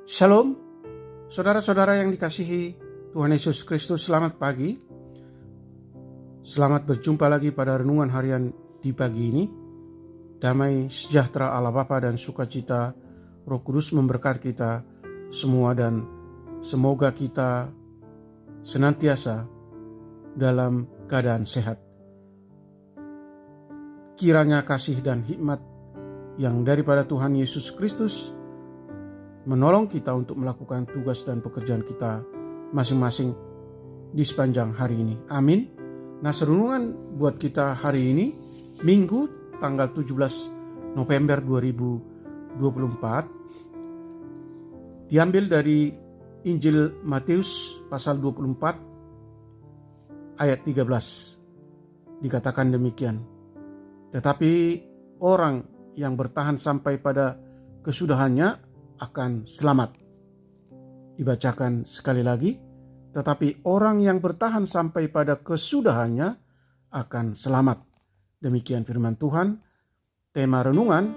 Shalom, saudara-saudara yang dikasihi Tuhan Yesus Kristus, selamat pagi. Selamat berjumpa lagi pada renungan harian di pagi ini. Damai sejahtera Allah Bapa dan sukacita Roh Kudus memberkati kita semua, dan semoga kita senantiasa dalam keadaan sehat. Kiranya kasih dan hikmat yang daripada Tuhan Yesus Kristus menolong kita untuk melakukan tugas dan pekerjaan kita masing-masing di sepanjang hari ini. Amin. Nah, renungan buat kita hari ini, Minggu tanggal 17 November 2024, diambil dari Injil Matius pasal 24 ayat 13. Dikatakan demikian, tetapi orang yang bertahan sampai pada kesudahannya akan selamat. Dibacakan sekali lagi, tetapi orang yang bertahan sampai pada kesudahannya akan selamat. Demikian firman Tuhan. Tema renungan,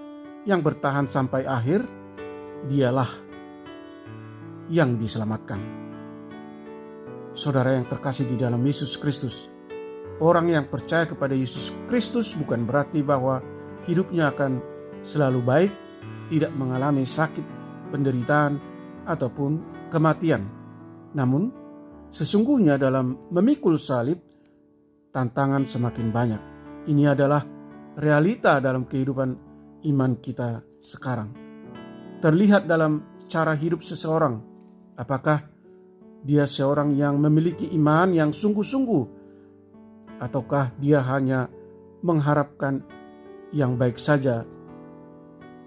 yang bertahan sampai akhir, dialah yang diselamatkan. Saudara yang terkasih di dalam Yesus Kristus, orang yang percaya kepada Yesus Kristus bukan berarti bahwa hidupnya akan selalu baik, tidak mengalami sakit, penderitaan, ataupun kematian. Namun, sesungguhnya dalam memikul salib, tantangan semakin banyak. Ini adalah realita dalam kehidupan iman kita sekarang. Terlihat dalam cara hidup seseorang. Apakah dia seorang yang memiliki iman yang sungguh-sungguh, ataukah dia hanya mengharapkan yang baik saja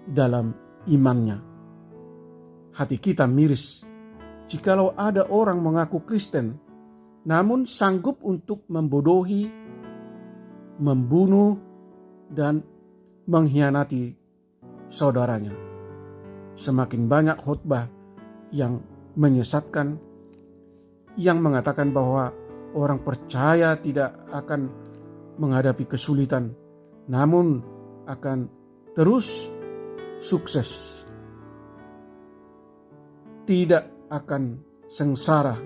dalam imannya? Hati kita miris jikalau ada orang mengaku Kristen namun sanggup untuk membodohi, membunuh, dan mengkhianati saudaranya. Semakin banyak khotbah yang menyesatkan, yang mengatakan bahwa orang percaya tidak akan menghadapi kesulitan, namun akan terus sukses, tidak akan sengsara,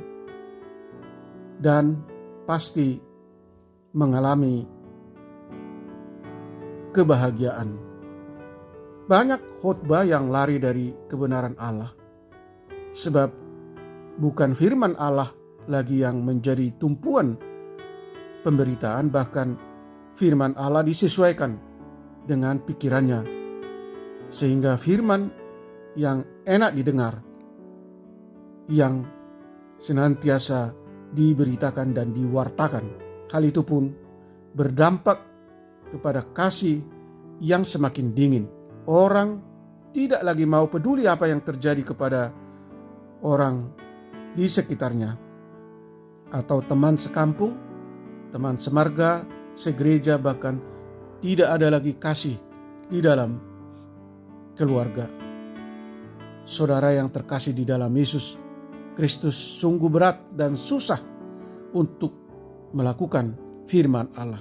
dan pasti mengalami kebahagiaan. Banyak khotbah yang lari dari kebenaran Allah, sebab bukan firman Allah lagi yang menjadi tumpuan pemberitaan, bahkan firman Allah disesuaikan dengan pikirannya, sehingga firman yang enak didengar, yang senantiasa diberitakan dan diwartakan, hal itu pun berdampak kepada kasih yang semakin dingin. Orang tidak lagi mau peduli apa yang terjadi kepada orang di sekitarnya, atau teman sekampung, teman semarga, segereja, bahkan tidak ada lagi kasih di dalam keluarga. Saudara yang terkasih di dalam Yesus Kristus, sungguh berat dan susah untuk melakukan firman Allah.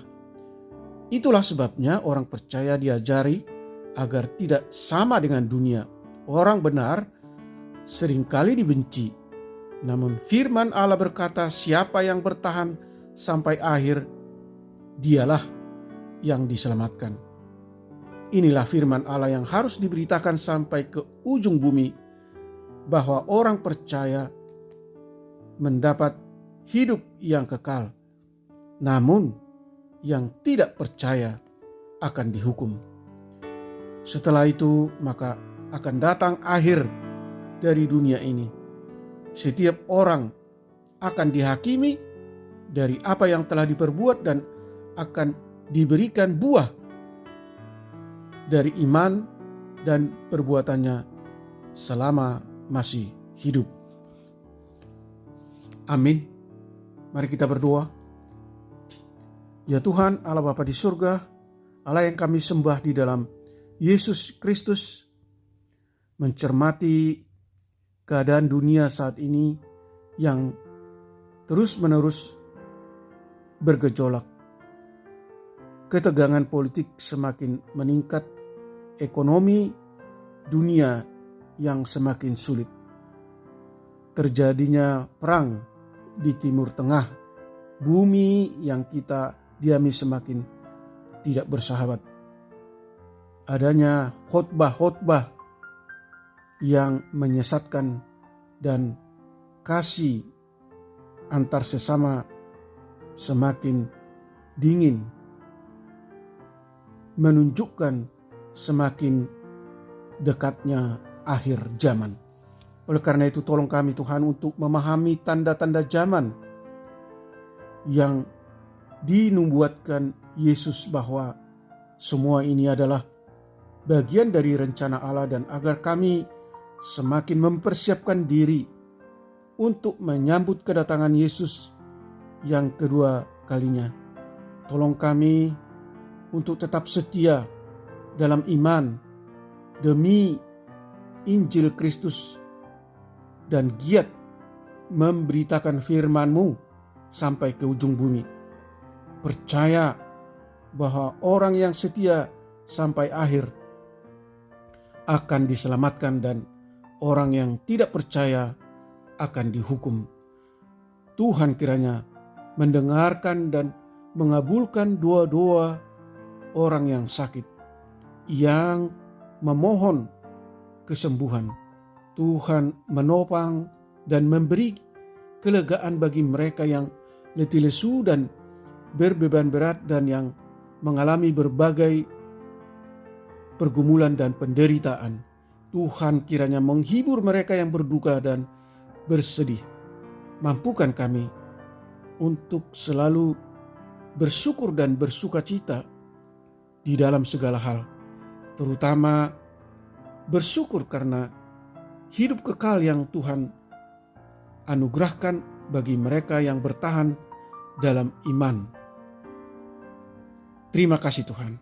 Itulah sebabnya orang percaya diajari agar tidak sama dengan dunia. Orang benar seringkali dibenci, namun firman Allah berkata, siapa yang bertahan sampai akhir, dialah yang diselamatkan. Inilah firman Allah yang harus diberitakan sampai ke ujung bumi, bahwa orang percaya mendapat hidup yang kekal, namun yang tidak percaya akan dihukum. Setelah itu maka akan datang akhir dari dunia ini. Setiap orang akan dihakimi dari apa yang telah diperbuat dan akan diberikan buah dari iman dan perbuatannya selama masih hidup. Amin. Mari kita berdoa. Ya Tuhan Allah Bapa di surga, Allah yang kami sembah di dalam Yesus Kristus, mencermati keadaan dunia saat ini yang terus-menerus bergejolak. Ketegangan politik semakin meningkat, ekonomi dunia yang semakin sulit. terjadinya perang di Timur Tengah, bumi yang kita diami semakin tidak bersahabat. Adanya khotbah-khotbah yang menyesatkan dan kasih antar sesama semakin dingin, menunjukkan semakin dekatnya akhir zaman. Oleh karena itu tolong kami Tuhan untuk memahami tanda-tanda zaman yang dinubuatkan Yesus, bahwa semua ini adalah bagian dari rencana Allah, dan agar kami semakin mempersiapkan diri untuk menyambut kedatangan Yesus yang kedua kalinya. Tolong kami untuk tetap setia dalam iman demi Injil Kristus dan giat memberitakan firman-Mu sampai ke ujung bumi. Percaya bahwa orang yang setia sampai akhir akan diselamatkan dan orang yang tidak percaya akan dihukum. Tuhan kiranya mendengarkan dan mengabulkan doa-doa orang yang sakit, yang memohon kesembuhan. Tuhan menopang dan memberi kelegaan bagi mereka yang letih lesu dan berbeban berat dan yang mengalami berbagai pergumulan dan penderitaan. Tuhan kiranya menghibur mereka yang berduka dan bersedih. Mampukan kami untuk selalu bersyukur dan bersukacita di dalam segala hal, terutama bersyukur karena hidup kekal yang Tuhan anugerahkan bagi mereka yang bertahan dalam iman. Terima kasih Tuhan.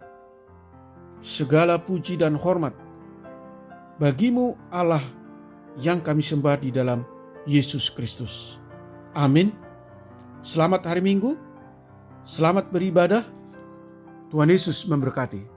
Segala puji dan hormat bagi-Mu Allah yang kami sembah di dalam Yesus Kristus. Amin. Selamat hari Minggu. Selamat beribadah. Tuhan Yesus memberkati.